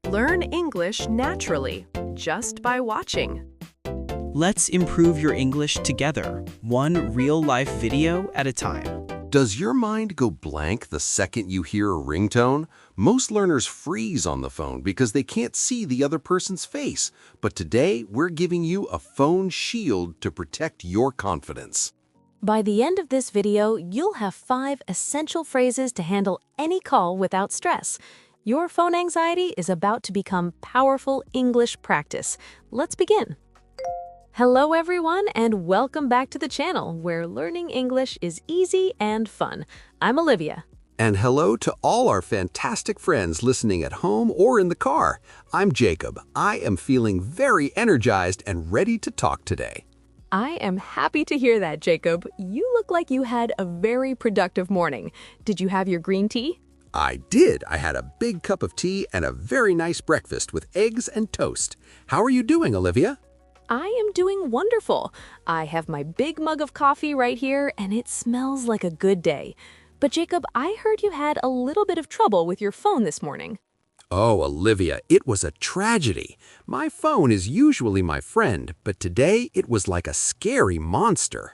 Learn English naturally, just by watching. Let's improve your English together, one real-life video at a time. Does your mind go blank the second you hear a ringtone? Most learners freeze on the phone because they can't see the other person's face. But today, we're giving you a phone shield to protect your confidence. By the end of this video, you'll have 5 essential phrases to handle any call without stress. Your phone anxiety is about to become powerful English practice. Let's begin. Hello everyone, and welcome back to the channel where learning English is easy and fun. I'm Olivia. And hello to all our fantastic friends listening at home or in the car. I'm Jacob. I am feeling very energized and ready to talk today. I am happy to hear that, Jacob. You look like you had a very productive morning. Did you have your green tea? I did. I had a big cup of tea and a very nice breakfast with eggs and toast. How are you doing, Olivia? I am doing wonderful. I have my big mug of coffee right here, and it smells like a good day. But Jacob, I heard you had a little bit of trouble with your phone this morning. Oh, Olivia, it was a tragedy. My phone is usually my friend, but today it was like a scary monster.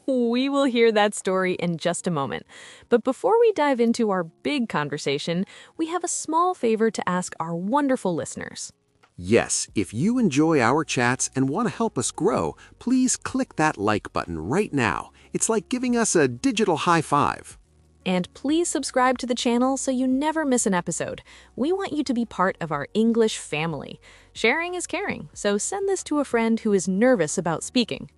We will hear that story in just a moment. But before we dive into our big conversation, we have a small favor to ask our wonderful listeners. Yes, if you enjoy our chats and want to help us grow, please click that like button right now. It's like giving us a digital high five. And please subscribe to the channel so you never miss an episode. We want you to be part of our English family. Sharing is caring, so send this to a friend who is nervous about speaking.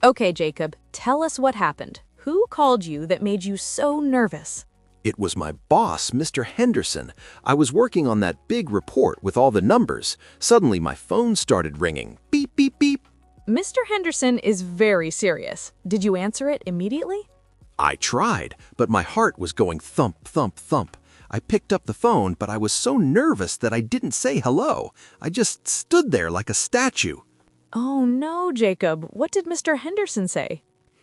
Okay, Jacob, tell us what happened. Who called you that made you so nervous? It was my boss, Mr. Henderson. I was working on that big report with all the numbers. Suddenly, my phone started ringing. Beep, beep, beep. Mr. Henderson is very serious. Did you answer it immediately? I tried, but my heart was going thump, thump, thump. I picked up the phone, but I was so nervous that I didn't say hello. I just stood there like a statue. Oh no, Jacob. What did Mr. Henderson say?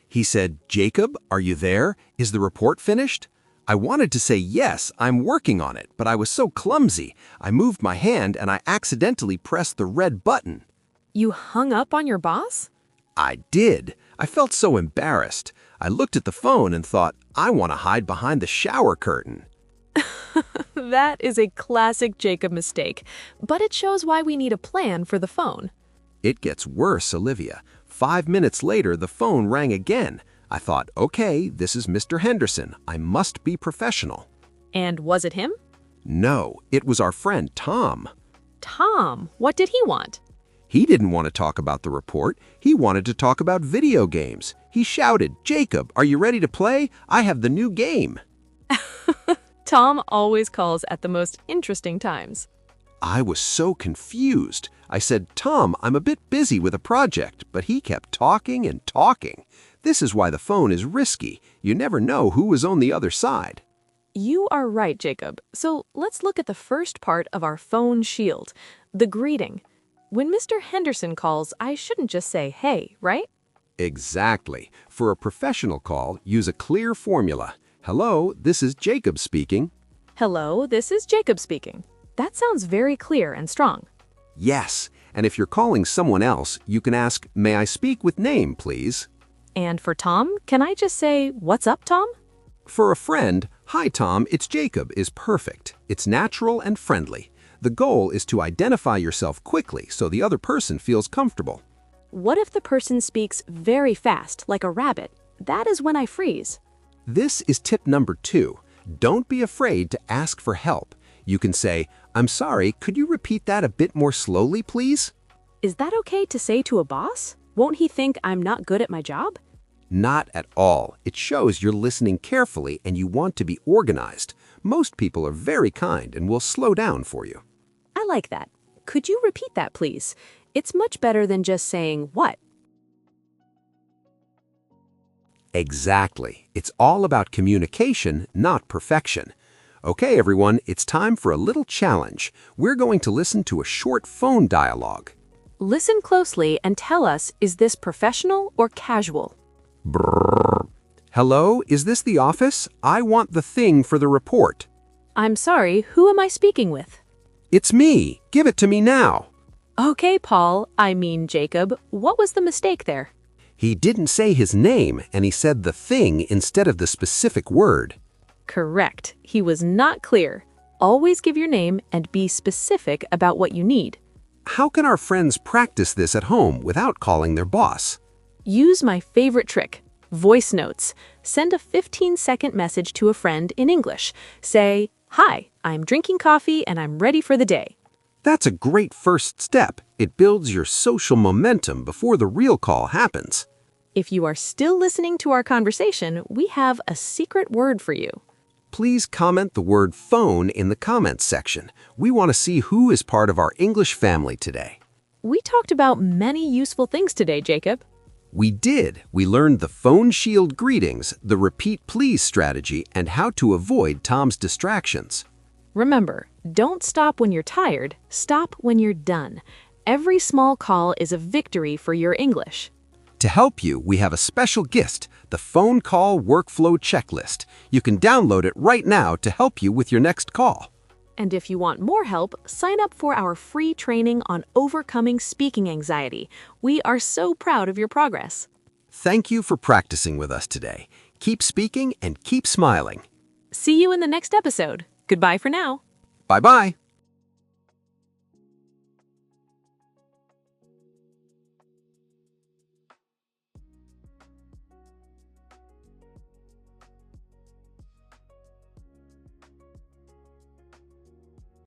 He said, "Jacob, are you there? Is the report finished?" I wanted to say yes, I'm working on it, but I was so clumsy. I moved my hand and I accidentally pressed the red button. You hung up on your boss? I did. I felt so embarrassed. I looked at the phone and thought, I want to hide behind the shower curtain. That is a classic Jacob mistake, but it shows why we need a plan for the phone. It gets worse, Olivia. 5 minutes later, the phone rang again. I thought, okay, this is Mr. Henderson. I must be professional. And was it him? No, it was our friend Tom. Tom? What did he want? He didn't want to talk about the report. He wanted to talk about video games. He shouted, "Jacob, are you ready to play? I have the new game." Tom always calls at the most interesting times. I was so confused. I said, "Tom, I'm a bit busy with a project," but he kept talking and talking. This is why the phone is risky. You never know who is on the other side. You are right, Jacob. So let's look at the first part of our phone shield, the greeting. When Mr. Henderson calls, I shouldn't just say, "Hey," right? Exactly. For a professional call, use a clear formula. "Hello, this is Jacob speaking." Hello, this is Jacob speaking. That sounds very clear and strong. Yes, and if you're calling someone else, you can ask, "May I speak with name, please?" And for Tom, can I just say, "What's up, Tom?" For a friend, "Hi Tom, it's Jacob" is perfect. It's natural and friendly. The goal is to identify yourself quickly so the other person feels comfortable. What if the person speaks very fast, like a rabbit? That is when I freeze. This is tip number 2. Don't be afraid to ask for help. You can say, "I'm sorry, could you repeat that a bit more slowly, please?" Is that okay to say to a boss? Won't he think I'm not good at my job? Not at all. It shows you're listening carefully and you want to be organized. Most people are very kind and will slow down for you. I like that. Could you repeat that, please? It's much better than just saying, "What?" Exactly. It's all about communication, not perfection. Okay, everyone, it's time for a little challenge. We're going to listen to a short phone dialogue. Listen closely and tell us, is this professional or casual? Brrr. "Hello, is this the office? I want the thing for the report." I'm sorry, who am I speaking with? It's me. Give it to me now. Okay, Paul, I mean Jacob, what was the mistake there? He didn't say his name, and he said the thing instead of the specific word. Correct. He was not clear. Always give your name and be specific about what you need. How can our friends practice this at home without calling their boss? Use my favorite trick, voice notes. Send a 15-second message to a friend in English. Say, "Hi, I'm drinking coffee and I'm ready for the day." That's a great first step. It builds your social momentum before the real call happens. If you are still listening to our conversation, we have a secret word for you. Please comment the word phone in the comments section. We want to see who is part of our English family today. We talked about many useful things today, Jacob. We did. We learned the phone shield greetings, the repeat please strategy, and how to avoid Tom's distractions. Remember, don't stop when you're tired, stop when you're done. Every small call is a victory for your English. To help you, we have a special gift, the phone call workflow checklist. You can download it right now to help you with your next call. And if you want more help, sign up for our free training on overcoming speaking anxiety. We are so proud of your progress. Thank you for practicing with us today. Keep speaking and keep smiling. See you in the next episode. Goodbye for now. Bye-bye.